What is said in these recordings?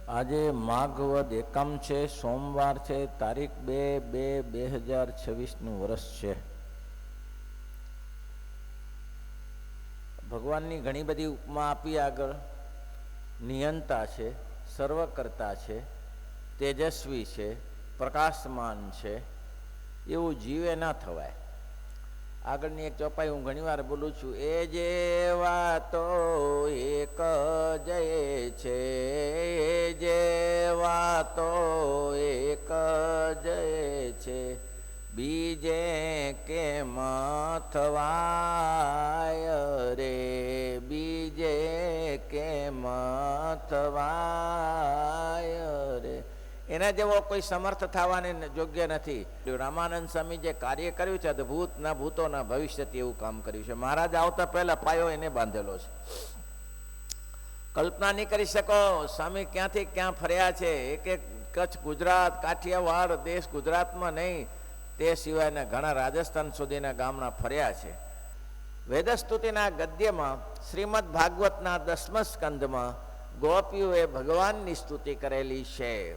આજે માઘવદ એકમ છે, સોમવાર છે, તારીખ 2/2/2026 વર્ષ છે. ભગવાનની ઘણી બધી ઉપમા આપી આગળ. નિયંતા છે, સર્વકર્તા છે, તેજસ્વી છે, પ્રકાશમાન છે, એવું જીવે ના થવાય. આગળની એક ચોપાઈ હું ઘણીવાર બોલું છું, એ જેવા તો એક જય છે, એ જેવા તો એક જય છે, બીજે કેમ થવાય રે, બીજે કેમ થવાય રે. એના જેવો કોઈ સમર્થ થવાને યોગ્ય નથી. રામાનંદ સ્વામી જે કાર્ય કર્યું છે, અદભૂત ના ભૂતો ના ભવિષ્યથી એવું કામ કર્યું છે. મહારાજ આવતા પહેલા પાયો એને બાંધેલો છે. કલ્પના નહીં કરી શકો સ્વામી ક્યાંથી ક્યાં ફર્યા છે. એક એક કચ્છ, ગુજરાત, કાઠિયાવાડ દેશ, ગુજરાતમાં નહીં તે સિવાયના ઘણા રાજસ્થાન સુધીના ગામના ફર્યા છે. વેદસ્તુતિના ગદ્યમાં શ્રીમદ ભાગવતના 10મા સ્કંદમાં ગોપીઓએ ભગવાનની સ્તુતિ કરેલી છે.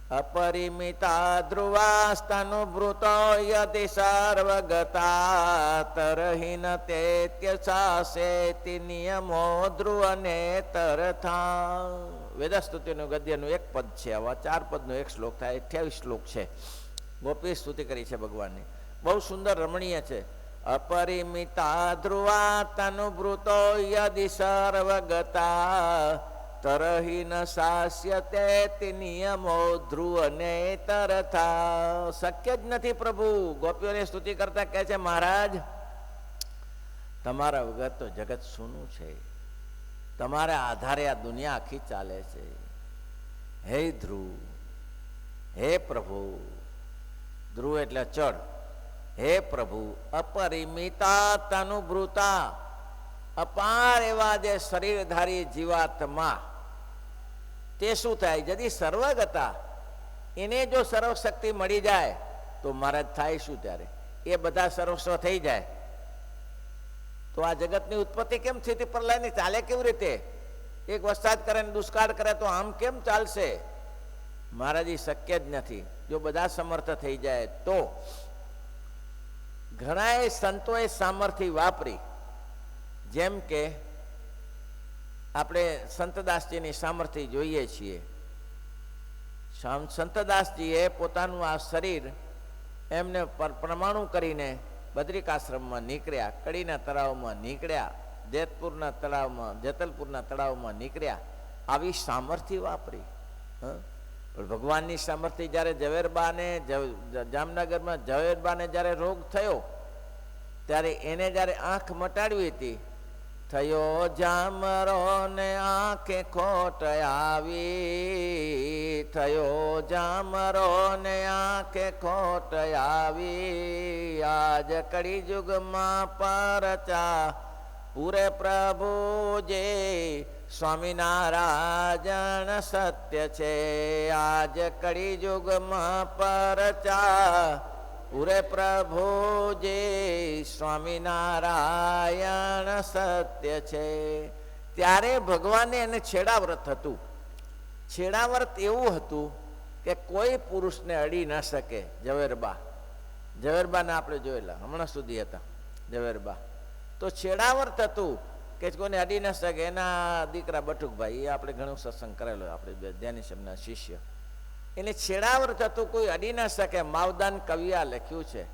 અપરિમિતા ધ્રુવાસ્તનુભૃતો યદિ સર્વગતા તરહિન તેત્યસાસેતિ નિયમો ધ્રુવને તરથા. વેદસ્તુતિનું ગદ્યનું એક પદ છે. આવા 4 પદનો એક શ્લોક થાય, 28 શ્લોક છે. ગોપી સ્તુતિ કરી છે ભગવાનની, બહુ સુંદર રમણીય છે. અપરિમિતા ધ્રુવા તનુભૃતો યદિ સર્વગતા તરહિ ન શાસ્યતે નિયમો ધ્રુવને તરથા. શક્ય જ નથી પ્રભુ. ગોપીઓની સ્તુતિ કરતા કહે છે, મહારાજ તમારા વગર તો જગત સૂનું છે, તમારા આધારે આ દુનિયા આખી ચાલે છે. હે ધ્રુવ, હે પ્રભુ. ધ્રુવ એટલે ચડ. હે પ્રભુ, અપરિમિતા તનુભૃતા, અપાર એવા જે શરીરધારી જીવાત્મા, તે શું થાય? જદી સર્વગતા, એને જો સર્વશક્તિ મળી જાય તો મહારાજ થાય શું ત્યારે? એ બધા સર્વસ્વ થઈ જાય તો આ જગતની ઉત્પત્તિ કેમ થઈ? પ્રલયની ચાલે કેવી રીતે? એક વરસાદ કરે ને દુષ્કાળ કરે તો આમ કેમ ચાલશે? મહારાજ શક્ય જ નથી. જો બધા સમર્થ થઈ જાય તો. ઘણા સંતોએ સામર્થ્ય વાપરી, જેમ કે આપણે સંતદાસજીની સામર્થ્ય જોઈએ છીએ. સંતદાસજીએ પોતાનું આ શરીર એમને પરમાણુ કરીને બદ્રિકાશ્રમમાં નીકળ્યા, કડીના તળાવમાં નીકળ્યા, જેતલપુરના તળાવમાં નીકળ્યા. આવી સામર્થ્ય વાપરી. ભગવાનની સામર્થ્ય જ્યારે ઝવેરબાને જામનગરમાં ઝવેરબાને જ્યારે રોગ થયો ત્યારે એને જ્યારે આંખ મટાડવી હતી, થયો જામરો ને આંખે ખોટ આવી, થયો જામરો ને આંખે ખોટ આવી, આજ કળિયુગમાં પરચા પૂરે પ્રભુજે સ્વામિનારાયણ સત્ય છે. આજ કળિયુગમાં પરચા પૂરે પ્રભુજે સ્વામિનારાયણ સત્ય છે. ત્યારે ભગવાને એને છેડાવ્રત હતું. છેડાવ્રત એવું હતું કે કોઈ પુરુષને અડી ન શકે. ઝવેરબાને આપણે જોયેલા, હમણાં સુધી હતા ઝવેરબા. તો છેડાવ્રત હતું કે કોઈને અડી ન શકે. એના દીકરા બટુકભાઈ, એ આપણે ઘણું સત્સંગ કરેલો, આપણે ધ્યાનીશમના શિષ્ય. એને છેડાવ્રત હતું, કોઈ અડી ન શકે. માવદાન કવિએ લખ્યું છે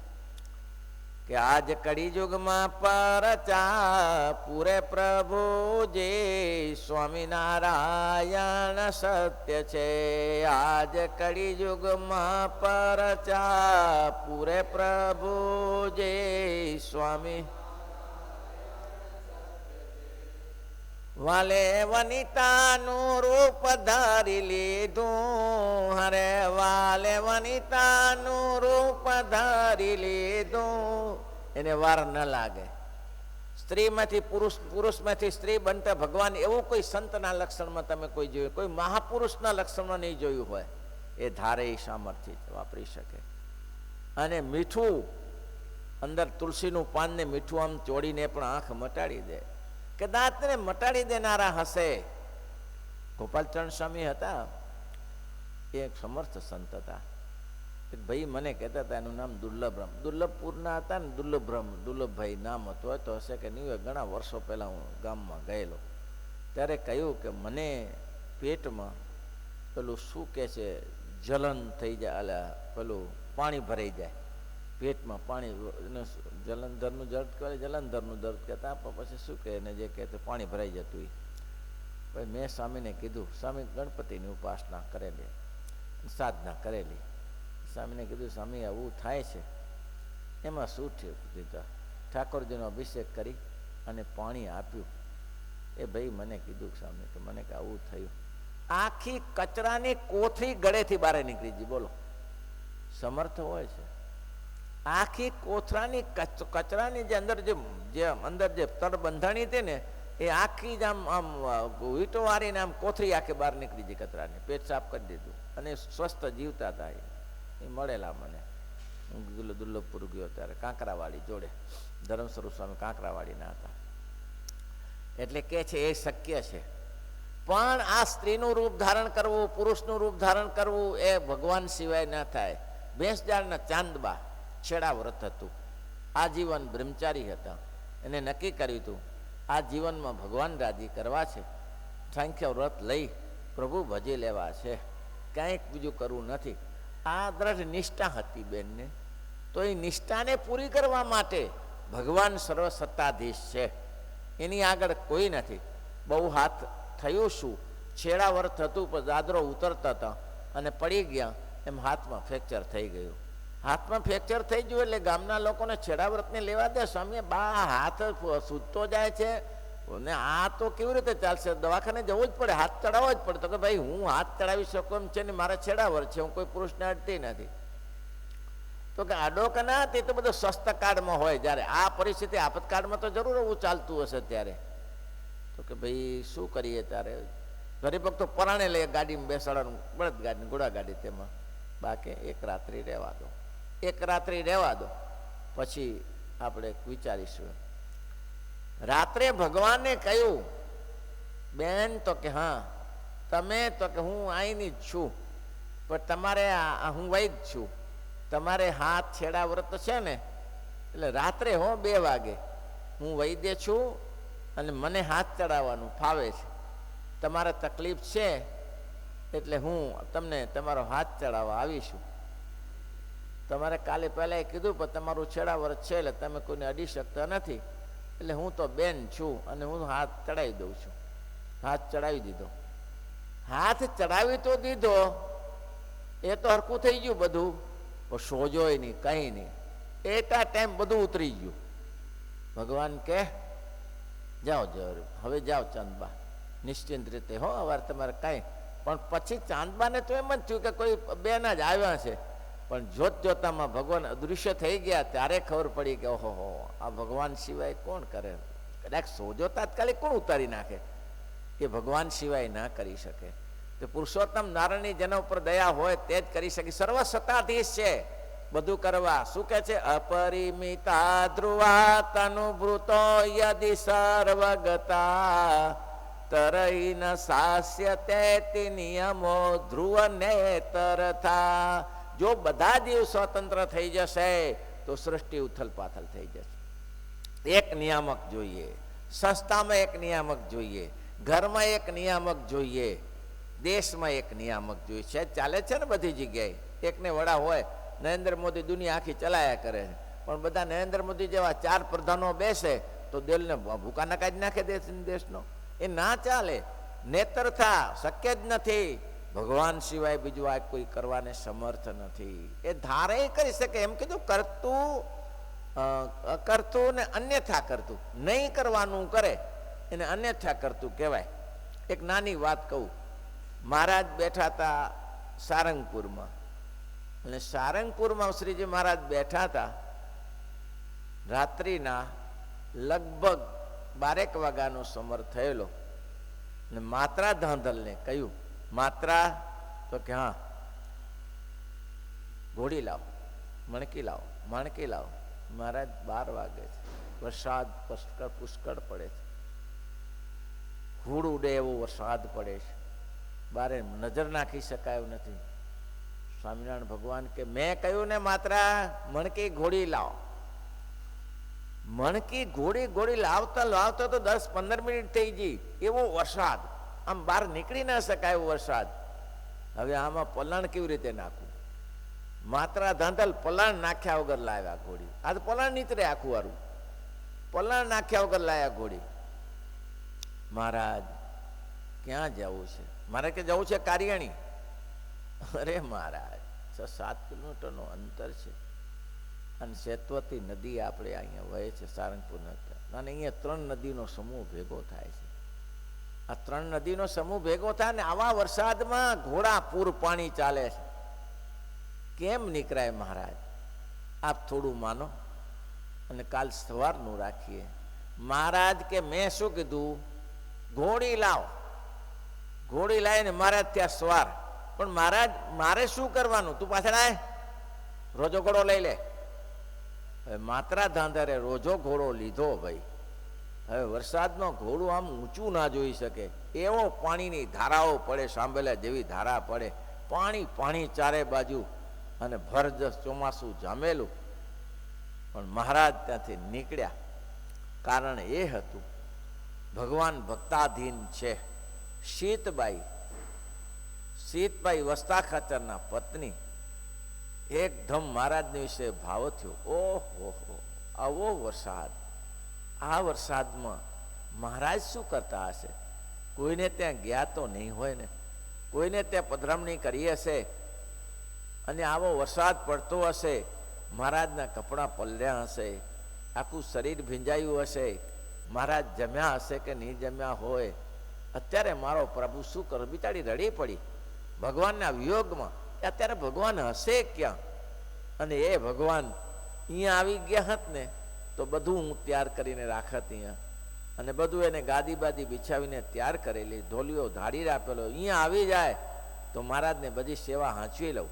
કે આજ કળિયુગમાં પરચા પૂરે પ્રભુજે સ્વામિનારાયણ સત્ય છે. આજ કળિયુગમાં પરચા પૂરે પ્રભુજે સ્વામી. વાલે વનિતાનું રૂપ ધારી લીધું, હરે વાલે વનિતાનું રૂપ ધારી લીધું. એને વાર ન લાગે. સ્ત્રીમાંથી પુરુષ, પુરુષમાંથી સ્ત્રી બનતા ભગવાન એવું કોઈ સંતના લક્ષણમાં તમે કોઈ જોયું, કોઈ મહાપુરુષના લક્ષણમાં નહીં જોયું હોય. એ ધારે એ સામર્થ્ય વાપરી શકે. અને મીઠું અંદર તુલસીનું પાનને મીઠું આમ ચોડીને પણ આંખ મટાડી દે. કદાચ તેને મટાડી દેનારા હશે. ગોપાલચરણ સ્વામી હતા, એ એક સમર્થ સંત હતા. એક ભાઈ મને કહેતા હતા, એનું નામ દુર્લભરામ, દુર્લભપુરના હતા ને, દુર્લભભાઈ નામ હતું, હોય તો હશે કે નહીં હોય. ઘણા વર્ષો પહેલાં હું ગામમાં ગયેલો ત્યારે કહ્યું કે મને પેટમાં પેલું શું કહે છે, જલન થઈ જાય, પેલું પાણી ભરાઈ જાય પેટમાં, પાણી જલંધરનું દર્દ કહેવાય, જલંધરનું દર્દ કહેતા, પછી શું કહે એને જે કહે પાણી ભરાઈ જતું. ભાઈ મેં સ્વામીને કીધું, સ્વામી ગણપતિની ઉપાસના કરેલી, સાધના કરેલી. સ્વામીને કીધું, સ્વામી આવું થાય છે, એમાં શું થયું? દીધા ઠાકોરજીનો અભિષેક કરી અને પાણી આપ્યું. એ ભાઈ મને કીધું સ્વામી કે મને કે આવું થયું, આખી કચરાની કોથળી ગળેથી બહાર નીકળી ગઈ. બોલો, સમર્થ હોય છે. આખી કોથળાની કચરાની જે અંદર જે તર બંધાણી હતી ને, એ આખી જ આમ વીંટો વાળીને આમ કોથળી આખી બહાર નીકળી ગઈ કચરાની. પેટ સાફ કરી દીધું અને સ્વસ્થ જીવતા હતા. એ મળેલા મને. હું દુર્લભપુર ગયો ત્યારે કાંકરાવાડી જોડે, ધર્મ સ્વરૂપ સ્વામી કાંકરાવાડીના હતા. એટલે કે છે એ શક્ય છે, પણ આ સ્ત્રીનું રૂપ ધારણ કરવું, પુરુષનું રૂપ ધારણ કરવું એ ભગવાન સિવાય ના થાય. ભેંસજાળના ચાંદબા છેડા વ્રત હતું, આજીવન બ્રહ્મચારી હતા. એને નક્કી કર્યું હતું આ જીવનમાં ભગવાન રાજી કરવા છે, સાંખ્ય વ્રત લઈ પ્રભુ ભજી લેવા છે, કંઈક બીજું કરવું નથી. આ દ્રઢ નિષ્ઠા હતી બેનને. તો એ નિષ્ઠાને પૂરી કરવા માટે ભગવાન સર્વસત્તાધીશ છે, એની આગળ કોઈ નથી. બહુ હાથ થયું શું, છેડા વ્રત હતું પણ દાદરો ઉતરતા હતા અને પડી ગયા, એમ હાથમાં ફ્રેક્ચર થઈ ગયું. હાથમાં ફ્રેક્ચર થઈ ગયું એટલે ગામના લોકોને છેડા વ્રતને લેવા દે. સ્વામી બા હાથ સૂજતો જાય છે ને, આ તો કેવી રીતે ચાલશે, દવાખાને જવું જ પડે, હાથ ચડાવવો જ પડે. તો કે ભાઈ હું હાથ ચડાવી શકું એમ છે ને, મારા છેડા વ્રત છે, હું કોઈ પુરુષને અડતી નથી. તો કે આડો કે ના, તે તો બધું સ્વસ્થ કાળમાં હોય, જ્યારે આ પરિસ્થિતિ આપતકાળમાં તો જરૂર એવું ચાલતું હશે ત્યારે. તો કે ભાઈ શું કરીએ? ત્યારે ગરીબ ભક્તો પરાણે લઈએ, ગાડીમાં બેસાડવાનું, બળદ ગાડી, ઘોડા ગાડી, તેમાં બાકી એક રાત્રિ રહેવા દો, એક રાત્રિ રહેવા દો, પછી આપણે વિચારીશું. રાત્રે ભગવાનને કહ્યું, બેન, તો કે હા તમે, તો કે હું અહીંની જ છું, પણ તમારે હું વૈદ છું, તમારે હાથ છેડા વ્રત છે ને, એટલે રાત્રે 2 વાગે હું વૈદ્ય છું અને મને હાથ ચડાવવાનું ફાવે છે, તમારે તકલીફ છે એટલે હું તમને તમારો હાથ ચડાવવા આવીશું. તમારે કાલે પહેલાં કીધું પણ તમારું છેડા વ્રત છે એટલે તમે કોઈને અડી શકતા નથી, એટલે હું તો બેન છું અને હું હાથ ચડાવી દઉં છું. હાથ ચડાવી દીધો. હાથ ચડાવી તો દીધો, એ તો હરખું થઈ ગયું બધું, પણ સોજોય નહીં, કંઈ નહીં. એટલા ટાઈમ બધું ઉતરી ગયું. ભગવાન કે જાઓ હવે જાઓ ચાંદબા, નિશ્ચિંત રીતે હો, અવાર તમારે કાંઈ. પણ પછી ચાંદબાને તો એમ જ થયું કે કોઈ બેન જ આવ્યા છે, પણ જોત જોતામાં ભગવાન અદૃશ્ય થઈ ગયા. ત્યારે ખબર પડી કે ઓહો, આ ભગવાન સિવાય કોણ કરે? કદાચ સોજો તાત્કાલિક કોણ ઉતારી નાખે? એ ભગવાન સિવાય ના કરી શકે. તો પુરુષોત્તમ નારાયણની જેના ઉપર દયા હોય તે જ કરી શકે. સર્વસત્તાધીશ છે બધું કરવા. શું કે છે? અપરિમિતા ધ્રુવા તનુભૃતો યદિ સર્વગતા તરઈ ન સાસ્યતે નિયમો ધ્રુવ નેતરથા. જો બધા જીવ સ્વતંત્ર થઈ જશે તો સૃષ્ટિ ઉથલ પાથલ થઈ જશે. એક નિયામક જોઈએ, સંસ્થામાં એક નિયામક જોઈએ, ઘરમાં એક નિયામક જોઈએ, દેશમાં એક નિયામક જોઈએ. છે ચાલે છે ને બધી જગ્યાએ. એકને વડા હોય, નરેન્દ્ર મોદી દુનિયા આખી ચલાયા કરે છે, પણ બધા નરેન્દ્ર મોદી જેવા 4 પ્રધાનો બેસે તો દિલને ભૂકા નકાઈ નાખે દેશનો. એ ના ચાલે. નેતરથા શક્ય જ નથી. ભગવાન સિવાય બીજું આ કોઈ કરવાને સમર્થ નથી. એ ધારે કરી શકે. એમ કીધું કરતું અકર્તું ને અન્યથા કરતું. નહીં કરવાનું કરે એને અન્યથા કરતું કહેવાય. એક નાની વાત કહું. મહારાજ બેઠા હતા સારંગપુરમાં, અને સારંગપુરમાં શ્રીજી મહારાજ બેઠા હતા. રાત્રિના લગભગ 12 વાગ્યાનો સમર થયેલો. અને માત્રા ધાંધલને કહ્યું, માત્રા, તો કે હા, ઘોડી લાવો, મણકી લાવો, માણકી લાવો. મહારાજ 12 વાગે છે, વરસાદ પુષ્કળ પડે છે, ધૂળ ઉડે એવો વરસાદ પડે છે, બારે નજર નાખી શકાય એવું નથી. સ્વામિનારાયણ ભગવાન કે મેં કહ્યું ને માત્ર મણકી ઘોડી લાવો. મણકી ઘોડી લાવતા લાવતા તો 10-15 મિનિટ થઈ ગઈ. એવો વરસાદ, આમ બહાર નીકળી ના શકાય એવો વરસાદ. હવે આમાં પલાણ કેવી રીતે નાખવું? માત્ર ધાંધલ પલાણ નાખ્યા વગર લાવ્યા ઘોડી. આ તો પલાણ નીતરે આખું વારું, પલાણ નાખ્યા વગર લાવ્યા ઘોડી. મહારાજ ક્યાં જવું છે? મારે કે જવું છે કારિયાણી. અરે મહારાજ 6-7 કિલોમીટરનું અંતર છે અને શેત્વતી નદી આપણે અહીંયા વહે છે સારંગપુર નગર, અને અહીંયા 3 નદીનો સમૂહ ભેગો થાય છે. આ 3 નદીનો સમૂહ ભેગો થાય ને આવા વરસાદમાં ઘોડા પૂર પાણી ચાલે છે. કેમ નીકળાય મહારાજ? આપ થોડું માનો અને કાલ સવારનું રાખીએ. મહારાજ કે મેં શું કીધું? ઘોડી લાવ. ઘોડી લાવીને મહારાજ ત્યાં સવાર. પણ મહારાજ મારે શું કરવાનું? તું પાછળ આય, રોજો ઘોડો લઈ લે. હવે માત્રા ધાંધરે રોજો ઘોડો લીધો ભાઈ. હવે વરસાદમાં ઘોડું આમ ઊંચું ના જોઈ શકે એવો પાણીની ધારાઓ પડે, સાંભળ્યા જેવી ધારા પડે, પાણી પાણી ચારે બાજુ અને ભરજસ ચોમાસું જામેલું. પણ મહારાજ ત્યાંથી નીકળ્યા. કારણ એ હતું ભગવાન ભક્તાધીન છે. સીતબાઈ વસ્તા ખાચરના પત્ની. એકદમ મહારાજને વિશે ભાવ થયો. ઓહો, આવો વરસાદ! આ વરસાદમાં મહારાજ શું કરતા હશે? કોઈને ત્યાં ગયા તો નહીં હોય ને, કોઈને ત્યાં પધરામણી કરી હશે અને આવો વરસાદ પડતો હશે. મહારાજના કપડાં પલળ્યા હશે, આખું શરીર ભીંજાયું હશે. મહારાજ જમ્યા હશે કે નહીં જમ્યા હોય. અત્યારે મારો પ્રભુ શું કરે? બિચારી રડી પડી ભગવાનના વિયોગમાં. અત્યારે ભગવાન હશે ક્યાં? અને એ ભગવાન અહીંયા આવી ગયા હોત ને તો બધું હું તૈયાર કરીને રાખત અહીંયા, અને બધું એને ગાદી બાદી બિછાવીને તૈયાર કરેલી, ઢોલિયો ધાડી આપેલો. અહીંયા આવી જાય તો મહારાજને બધી સેવા હાંચવી લઉં.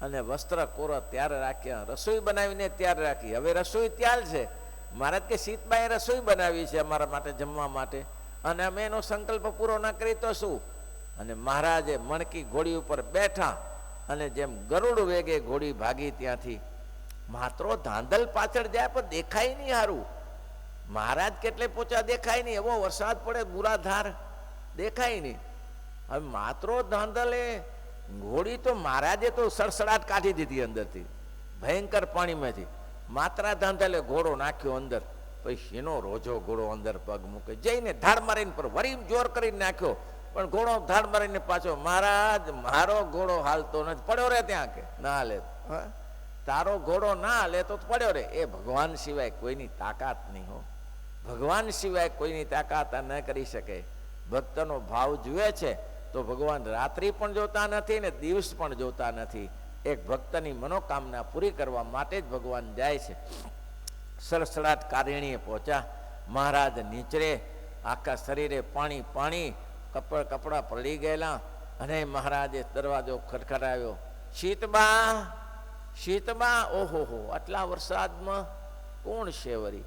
અને વસ્ત્ર કોરો તૈયાર રાખ્યા, રસોઈ બનાવીને તૈયાર રાખી. હવે રસોઈ તૈયાર છે. મહારાજ કે સીતબાઈએ રસોઈ બનાવી છે અમારા માટે, જમવા માટે, અને અમે એનો સંકલ્પ પૂરો ના કરી તો શું? અને મહારાજે મણકી ઘોડી ઉપર બેઠા અને જેમ ગરુડ વેગે ઘોડી ભાગી ત્યાંથી. માત્રો ધાંધલ પાછળ જાય પણ દેખાય નહીં હારું. મહારાજ કેટલે પોચા દેખાય નહીં. એવો વરસાદ પડે, બુરાધાર, દેખાય નહીં. હવે માત્રો ધાંધલે ઘોડી તો મહારાજે તો સડસડાટ કાઢી દીધી અંદરથી, ભયંકર પાણીમાંથી. માત્રા ધાંધલે ઘોડો નાખ્યો અંદર. પછી એનો રોજો ઘોડો અંદર પગ મૂકે, જઈને ધાડ મારીને પર વરી જોર કરીને નાખ્યો. પણ ઘોડો ધાડ મારીને પાછો, મહારાજ મારો ઘોડો હાલતો નથી. પડ્યો રે ત્યાં કે ના હાલે, તારો ઘોડો ના હાલે તો પડ્યો રે. એ ભગવાન સિવાય કોઈની તાકાત નહીં હો. ભગવાન સિવાય કોઈની તાકાત ન કરી શકે. ભક્તનો ભાવ જુએ છે તો ભગવાન રાત્રિ પણ જોતા નથી ને દિવસ પણ જોતા નથી. એક ભક્તની મનોકામના પૂરી કરવા માટે જ ભગવાન જાય છે. સડસડાટ કારિણીએ પહોંચ્યા. મહારાજ નીચરે, આખા શરીરે પાણી પાણી, કપડા પલળી ગયેલા. અને મહારાજે દરવાજો ખટખટાવ્યો. શીતબા, ઓહો, આટલા વરસાદમાં કોણ છે વળી?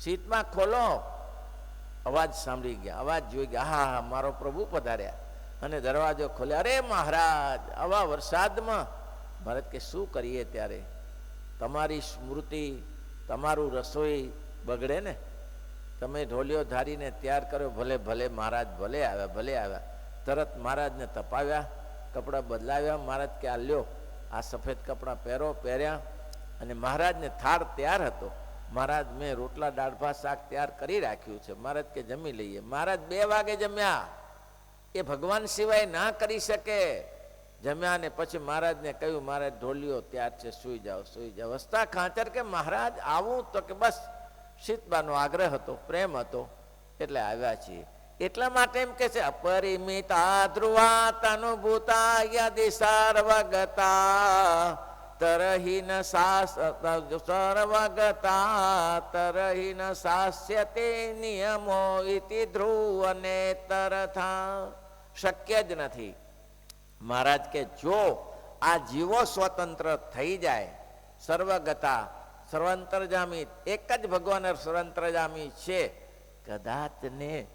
શીતબા ખોલો. અવાજ સાંભળી ગયા, અવાજ જોઈ ગયા. હા, મારો પ્રભુ પધાર્યા. અને દરવાજો ખોલ્યા. અરે મહારાજ, આવા વરસાદમાં. મહારાજ કે શું કરીએ? ત્યારે તમારી સ્મૃતિ, તમારું રસોઈ બગડે ને. તમે ઢોલિયો ધારીને તૈયાર કર્યો, ભલે ભલે મહારાજ, ભલે આવ્યા. તરત મહારાજને તપાવ્યા, કપડાં બદલાવ્યા. મહારાજ કે આ લ્યો, આ સફેદ કપડાં પહેર્યા. અને મહારાજને થાળ તૈયાર હતો. મહારાજ મેં રોટલા દાળ ભાત શાક તૈયાર કરી રાખ્યું છે. મહારાજ કે જમી લઈએ. મહારાજ 2 વાગે જમ્યા. એ ભગવાન સિવાય ના કરી શકે. જમ્યા ને પછી મહારાજને કહ્યું, મહારાજ ઢોલિયો તૈયાર છે, સુઈ જાઓ. વસ્તા ખાંચર કે મહારાજ આવું? તો કે બસ સીતબાનો આગ્રહ હતો, પ્રેમ હતો એટલે આવ્યા છીએ. એટલા માટે એમ કે છે, અપરિમિતા ધ્રુવા તનુભૂતા યદિ સર્વગતા તરહીન સાસ્યતે નિયમો ઇતિ ધ્રુવ નેતરથા. શક્ય જ નથી. મહારાજ કે જો આ જીવો સ્વતંત્ર થઈ જાય, સર્વગતા, સર્વાંતરજામી, એક જ ભગવાન સર્વાંતરજામી છે. કદાચ ને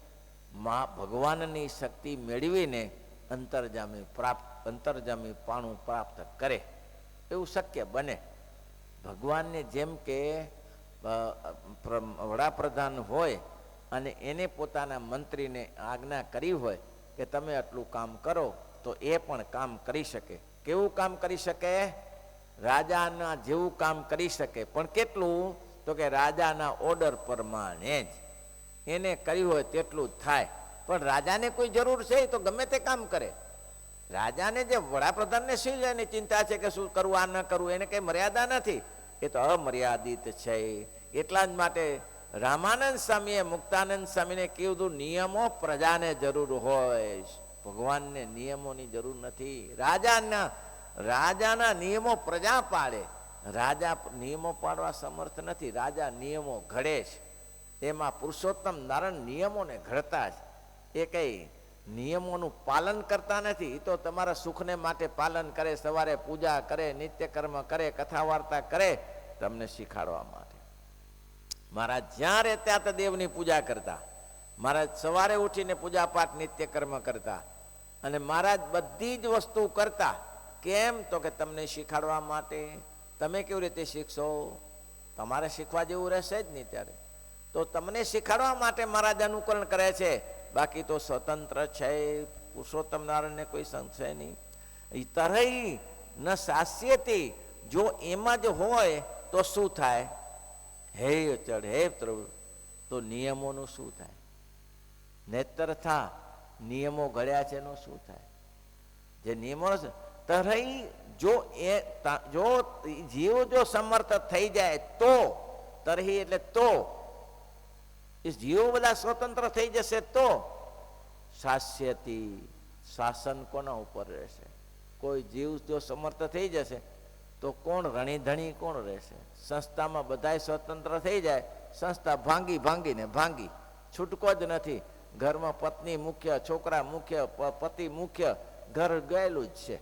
ભગવાનની શક્તિ મેળવીને અંતરજામી પાણું પ્રાપ્ત કરે એવું શક્ય બને. ભગવાનને જેમ કે વડાપ્રધાન હોય અને એને પોતાના મંત્રીને આજ્ઞા કરી હોય કે તમે આટલું કામ કરો, તો એ પણ કામ કરી શકે. કેવું કામ કરી શકે? રાજાના જેવું કામ કરી શકે. પણ કેટલું? તો કે રાજાના ઓર્ડર પ્રમાણે જ એને કર્યું હોય તેટલું જ થાય. પણ રાજાને કોઈ જરૂર છે તો ગમે તે કામ કરે. રાજાને જે વડાપ્રધાનને શું એની ચિંતા છે કે શું કરવું આ ન કરવું, એને કંઈ મર્યાદા નથી. એ તો અમર્યાદિત છે. એટલા જ માટે રામાનંદ સ્વામીએ મુક્તાનંદ સ્વામીને કીધું નિયમો પ્રજાને જરૂર હોય, ભગવાનને નિયમોની જરૂર નથી. રાજાના નિયમો પ્રજા પાડે. રાજા નિયમો પાડવા સમર્થ નથી. રાજા નિયમો ઘડે છે. એમાં પુરુષોત્તમ નારાયણ નિયમોને ઘડતા જ. એ કઈ નિયમોનું પાલન કરતા નથી. એ તો તમારા સુખને માટે પાલન કરે. સવારે પૂજા કરે, નિત્યકર્મ કરે, કથા વાર્તા કરે, તમને શીખાડવા માટે. મહારાજ જ્યાં રહેતા ત્યાં દેવની પૂજા કરતા. મહારાજ સવારે ઉઠીને પૂજા પાઠ નિત્યકર્મ કરતા. અને મહારાજ બધી જ વસ્તુ કરતા. કેમ? તો કે તમને શીખાડવા માટે. તમે કેવી રીતે શીખશો? તમારે શીખવા જેવું રહેશે જ નહીં ત્યારે. તો તમને શીખાડવા માટે મહારાજ અનુકરણ કરે છે. બાકી તો સ્વતંત્ર છે. પુરુષોત્તમ નારાયણને કોઈ સંશય નહીં. તરહી ન શાસ્યતી. જો એમાં જ હોય તો શું થાય? હે અચળ હે પ્રભુ, તો નિયમોનું શું થાય? નેતર થા નિયમો ઘડ્યા છે એનું શું થાય? જે નિયમો તરહી જો જીવ જો સમર્થ થઈ જાય તો, તરહી એટલે તો, એ જીવો બધા સ્વતંત્ર થઈ જશે તો શાસ્યતી, શાસન કોના ઉપર રહેશે? કોઈ જીવ જો સમર્થ થઈ જશે તો કોણ રણીધણી કોણ રહેશે? સંસ્થામાં બધાય સ્વતંત્ર થઈ જાય, સંસ્થા ભાંગી છૂટકો જ નથી. ઘરમાં પત્ની મુખ્ય, છોકરા મુખ્ય, પતિ મુખ્ય, ઘર ગયેલું જ છે.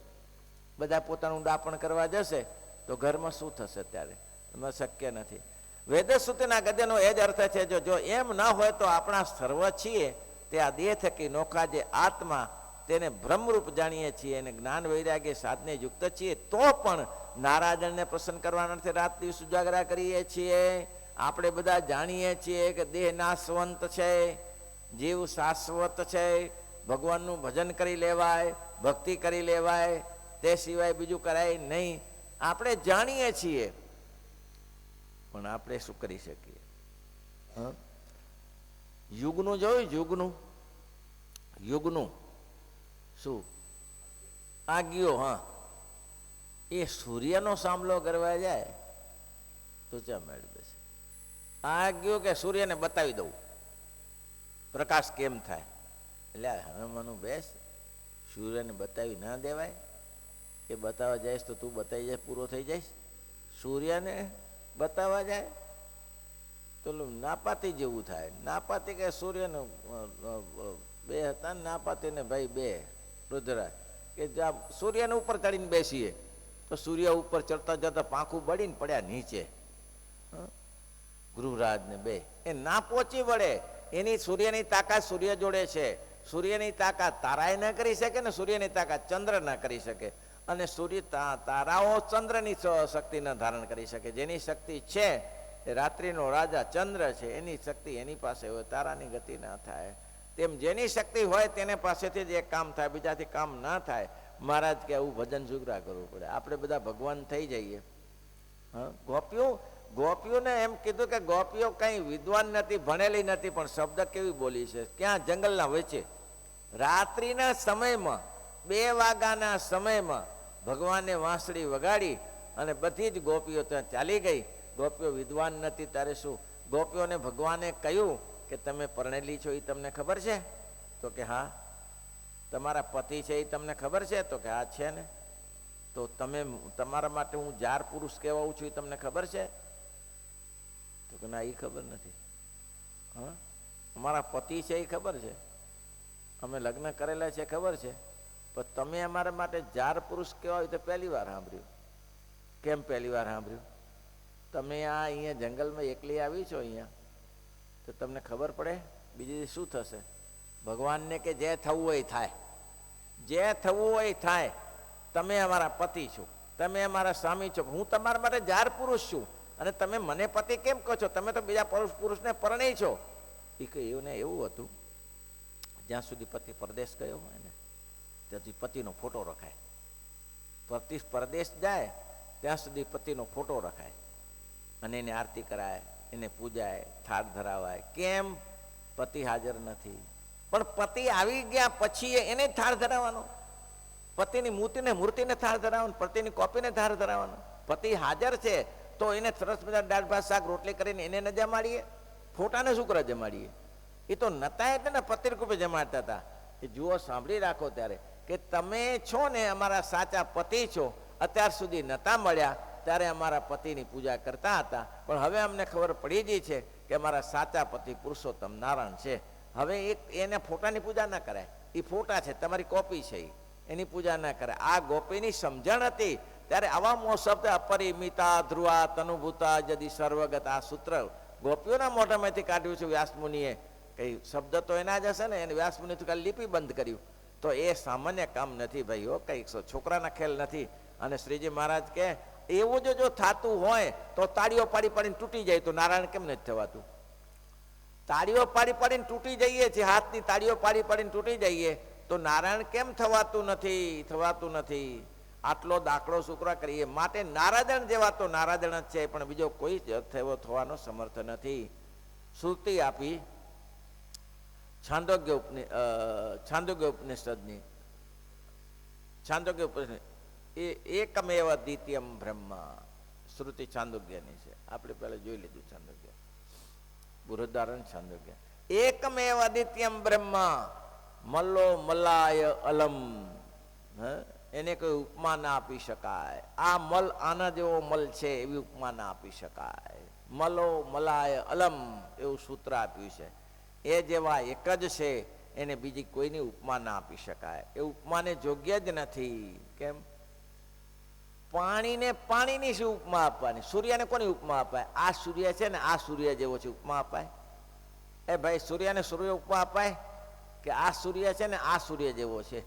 બધા પોતાનું દાપણ કરવા જશે તો ઘરમાં શું થશે? ત્યારે એમાં શક્ય નથી. વેદસૂત્રના ગદ્યનો એ જ અર્થ છે. જો એમ ન હોય તો આપણા સર્વ છીએ તે આ દેહ થકી નોખા જે આત્મા, તેને બ્રહ્મરૂપ જાણીએ છીએ અને જ્ઞાન વૈરાગ્ય સાધને યુક્ત છીએ, તો પણ નારાયણને પ્રસન્ન કરવાના અર્થે રાત દિવસ ઉજાગરા કરીએ છીએ. આપણે બધા જાણીએ છીએ કે દેહ નાશવંત છે, જીવ શાશ્વત છે. ભગવાનનું ભજન કરી લેવાય, ભક્તિ કરી લેવાય, તે સિવાય બીજું કરાય નહીં. આપણે જાણીએ છીએ, પણ આપણે શું કરી શકીએ? યુગનું જોયું? યુગનું શું આગિયો? હા, એ સૂર્યનો સામલો કરવા જાય તો ચા મેળ બેસે. આગિયો કે સૂર્યને બતાવી દઉં પ્રકાશ કેમ થાય. એટલે હવે મનું બેસ, સૂર્યને બતાવી ના દેવાય. એ બતાવવા જઈશ તો તું બતાવી જાય પૂરો થઈ જઈશ. સૂર્યને બતાવવા જાય તો નાપાતી જેવું થાય. નાપાતી કે સૂર્યને બે હતા ને નાપાતી ને ભાઈ બે રુદ્રાજ કે જ્યાં સૂર્યને ઉપર ચડીને બેસીએ તો સૂર્ય ઉપર ચડતા જતા પાંખું બળીને પડ્યા નીચે. ગૃહરાજ ને બે એ ના પહોંચી વળે. એની સૂર્યની તાકાત સૂર્ય જોડે છે. સૂર્યની તાકાત તારાએ ન કરી શકે ને સૂર્યની તાકાત ચંદ્ર ન કરી શકે. અને સૂર્ય તારાઓ ચંદ્રની શક્તિ ન ધારણ કરી શકે. જેની શક્તિ છે એ રાત્રિનો રાજા ચંદ્ર છે, એની શક્તિ એની પાસે હોય, તારાની ગતિ ના થાય. તેમ જેની શક્તિ હોય તેને પાસેથી જ એક કામ થાય, બીજાથી કામ ના થાય. મહારાજ કે આવું ભજન સુગ્રા કરવું પડે. આપણે બધા ભગવાન થઈ જઈએ. ગોપીઓને એમ કીધું કે ગોપીઓ કઈ વિદ્વાન નથી, ભણેલી નથી, પણ શબ્દ કેવી બોલી છે. ક્યાં? જંગલના વચ્ચે રાત્રિના સમયમાં 2 વાગ્યાના સમયમાં ભગવાને વાંસળી વગાડી અને બધી જ ગોપીઓ ત્યાં ચાલી ગઈ. ગોપીઓ વિદ્વાન નથી ત્યારે શું? ગોપીઓને ભગવાને કહ્યું કે તમે પરણેલી છો એ તમને ખબર છે? તો કે હા. તમારા પતિ છે એ તમને ખબર છે? તો કે હા છે ને. તો તમે તમારા માટે હું જાર પુરુષ કહેવાઉં છું એ તમને ખબર છે? તો કે ના, એ ખબર નથી. હા, અમારા પતિ છે એ ખબર છે, અમે લગ્ન કરેલા છે ખબર છે, પણ તમે અમારા માટે જાર પુરુષ કહેવાય તો પહેલી વાર સાંભળ્યું. કેમ પહેલી વાર સાંભળ્યું? તમે આ અહીંયા જંગલમાં એકલી આવી છો અહીંયા, તો તમને ખબર પડે બીજી શું થશે? ભગવાનને કે જે થવું હોય થાય. જે થવું હોય થાય, તમે અમારા પતિ છો, તમે અમારા સ્વામી છો, હું તમારા માટે જાર પુરુષ છું, અને તમે મને પતિ કેમ કહો છો? તમે તો બીજા પુરુષને પરણી છો. એ કહે એવું ને એવું હતું, જ્યાં સુધી પતિ પરદેશ ગયો હોય ને ત્યાં સુધી પતિનો ફોટો રખાય. પતિ પરદેશ જાય ત્યાં સુધી પતિનો ફોટો રખાય અને એને આરતી કરાય, એને પૂજાય, થાળ ધરાવાય. કેમ? પતિ હાજર નથી. પણ પતિ આવી ગયા પછી એને થાળ ધરાવવાનો, પતિની મૂર્તિને થાળ ધરાવવાનો, પતિની કોપીને થાળ ધરાવવાનો. પતિ હાજર છે તો એને સરસ મજા દાળ ભાત શાક રોટલી કરીને એને ન જમાડીએ? ફોટાને શું કરે જમાડીએ? એ તો નતા એટલે ને પતિરૂપે જમાડતા હતા. એ જુઓ, સાંભળી રાખો ત્યારે કે તમે છો ને અમારા સાચા પતિ છો. અત્યાર સુધી નતા મળ્યા ત્યારે અમારા પતિની પૂજા કરતા હતા, પણ હવે અમને ખબર પડી ગઈ છે કે અમારા સાચા પતિ પુરુષોત્તમ નારાયણ છે. હવે એને ફોટાની પૂજા ના કરાય. એ ફોટા છે, તમારી કોપી છે, એની પૂજા ના કરાય. આ ગોપીની સમજણ હતી ત્યારે આવા શબ્દ અપરિમિતા ધ્રુવા તનુભૂતા જદી સર્વગત, આ સૂત્ર ગોપીઓના મોઢામાંથી કાઢ્યું છે વ્યાસમુનિએ. કઈ શબ્દ તો એના જ હશે ને, એને વ્યાસમુનિ તો ખાલી લિપિ બંધ કર્યું. તો એ સામાન્ય કામ નથી ભાઈ હો, કઈ છોકરાના ખેલ નથી. અને શ્રીજી મહારાજ કે એવું જો થતું હોય તો તાળીઓ પાડી પાડીને તૂટી જાય તો નારાયણ કેમ નથી થવાતું? તાળીઓ પાડી પાડીને તૂટી જઈએ છીએ, હાથની તાળીઓ પાડી પાડીને તૂટી જઈએ તો નારાયણ કેમ થવાતું નથી? થવાતું નથી. આટલો દાખલો શુક્ર કરીએ માટે નારાયણ જેવા તો નારાયણ જ છે, પણ બીજો કોઈ થવાનો સમર્થ નથી. શ્રુતિ આપી છાંદોગ્ય ઉપનિષદની એ એકમેવ દ્વિતીયમ બ્રહ્મ, શ્રુતિ છાંદોગ્યની છે. આપણે પહેલા જોઈ લીધું છાંદોગ્ય, બૃહદારણ્યક છાંદોગ્ય. એકમેવ દ્વિતીયમ બ્રહ્મ મલ્લો મલાય અલમ. એને કોઈ ઉપમા ના આપી શકાય. આ મલ આના જેવો મલ છે એવી ઉપમા ના આપી શકાય. મલો મલાય અલમ એવું સૂત્ર આપ્યું છે. એ જેવા એક જ છે, એને બીજી કોઈની ઉપમા ના આપી શકાય. એ ઉપમાને યોગ્ય જ નથી. કેમ? પાણીને પાણીની શું ઉપમા આપવાની? સૂર્યને કોની ઉપમા અપાય? આ સૂર્ય છે ને આ સૂર્ય જેવો છે, ઉપમા અપાય? એ ભાઈ, સૂર્યને સૂર્ય ઉપમા અપાય? કે આ સૂર્ય છે ને આ સૂર્ય જેવો છે.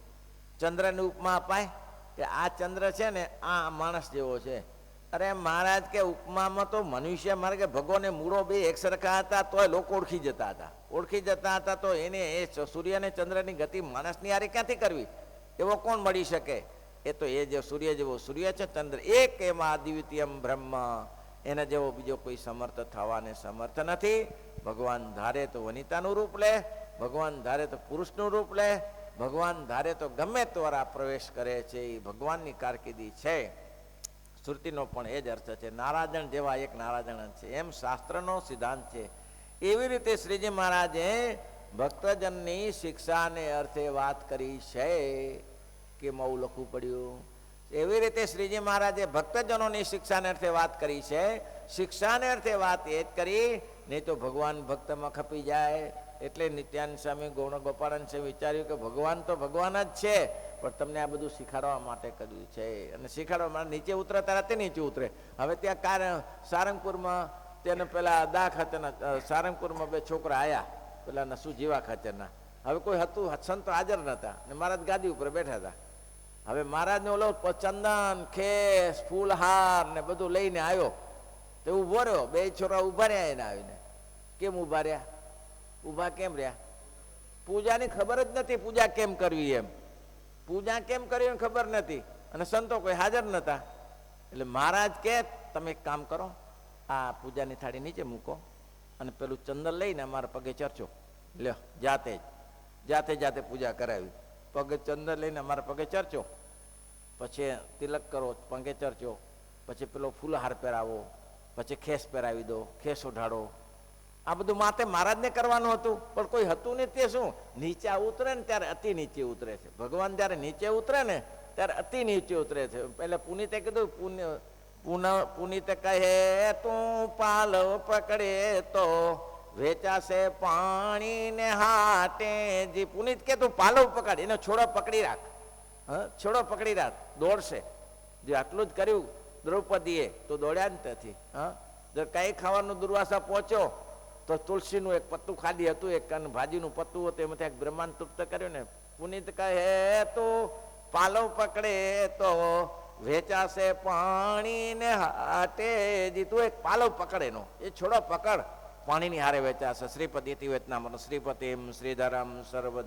ચંદ્રની ઉપમા અપાય? કે આ ચંદ્ર છે ને આ માણસ જેવો છે. અરે મહારાજ કે ઉપમામાં તો મનુષ્ય, મારે કે ભગવાને મૂળો બે એક સરખા હતા તોય લોકો ઓળખી જતા હતા. તો એને એ સૂર્ય અને ચંદ્રની ગતિ માણસની હારે ક્યાંથી કરવી? એવો કોણ મળી શકે? એ તો એ જે સૂર્ય જેવો સૂર્ય છે, ચંદ્ર એક એમાં દ્વિતીયમ બ્રહ્મ, એના જેવો બીજો કોઈ સમર્થ થવાને સમર્થ નથી. ભગવાન ધારે તો વનિતાનું રૂપ લે, ભગવાન ધારે તો પુરુષનું રૂપ લે, ભગવાન ધારે તો ગમે દ્વારા પ્રવેશ કરે છે. એ ભગવાનની કારકિર્દી છે. શ્રુતિનો પણ એ જ અર્થ છે. નારાયણ જેવા એક નારાયણ છે, એમ શાસ્ત્રનો સિદ્ધાંત છે. એવી રીતે શ્રીજી મહારાજે ભક્તજનની શિક્ષાને અર્થે વાત કરી છે કે મૌ લખવું પડ્યું. એવી રીતે શ્રીજી મહારાજે ભક્તજનોની શિક્ષાને અર્થે વાત કરી છે. શિક્ષાને અર્થે વાત એ જ કરી, નહીં તો ભગવાન ભક્તમાં ખપી જાય. એટલે નિત્યાનંદ સ્વામી, ગૌણ ગોપાળાનંદ સ્વામી વિચાર્યું કે ભગવાન તો ભગવાન જ છે, પણ તમને આ બધું શીખવાડવા માટે કર્યું છે. અને શીખવાડવા માટે નીચે ઉતરે ત્યારે તે નીચે ઉતરે. હવે ત્યાં સારંગપુરમાં તેને પેલા દા ખાતરના સારંગપુરમાં બે છોકરા આવ્યા, પેલા શું જીવા ખાતરના. હવે કોઈ હતું, સંતો હાજર નતા ને મહારાજ ગાદી ઉપર બેઠા હતા. હવે મહારાજને ઓલો ચંદન, ખેસ, ફૂલહાર ને બધું લઈને આવ્યો તો ઉભો રહ્યો. બે છોકરા ઉભા રહ્યા એને આવીને. કેમ ઉભા રહ્યા? ઉભા કેમ રહ્યા? પૂજાની ખબર જ નથી, પૂજા કેમ કરવી એમ. પૂજા કેમ કરવી એમ ખબર નથી, અને સંતો કોઈ હાજર નતા. એટલે મહારાજ કે તમે એક કામ કરો, આ પૂજાની થાળી નીચે મૂકો અને પેલું ચંદન લઈને અમારા પગે ચર્ચો. લ્યો, જાતે પૂજા કરાવી. પગે ચંદન લઈને અમારા પગે ચર્ચો, પછી તિલક કરો, પગે ચર્ચો, પછી પેલો ફૂલહાર પહેરાવો, પછી ખેસ પહેરાવી દો, ખેસ ઓઢાડો. આ બધું માથે મહારાજને કરવાનું હતું, પણ કોઈ હતું ને. તે શું નીચે ઉતરે ને ત્યારે અતિ નીચે ઉતરે છે. ભગવાન જયારે નીચે ઉતરે ને ત્યારે અતિ નીચે ઉતરે છે. એટલે પુનિતે કીધું, પુનિત કહે તું પાલવ પકડે તો વેચાશે પાણી ને હાટે. જે પુનિત કે તું પાલવ પકડ, એનો છોડો પકડી રાખ. છોડો પકડી રાખ, દોડશે. જે આટલું જ કર્યું દ્રૌપદીએ તો દોડ્યા જ નથી. જો કઈ ખાવાનું દુર્વાસા પહોંચ્યો તો તુલસીનું એક પત્તું ખાલી હતું, એક ભાજીનું પત્તું હતું, એમાંથી એક બ્રહ્માંડ તૃપ્ત કર્યું ને પુનિત કહે તું પાલવ પકડે તો વેચાશે પાણી ને હાટે જી. તું એક પાલવ પકડે નો એ છોડો પકડ પાણીની હારે વેચાશે. શ્રીપતિ વેતનામ શ્રીપતિમ શ્રીધરમ સર્વ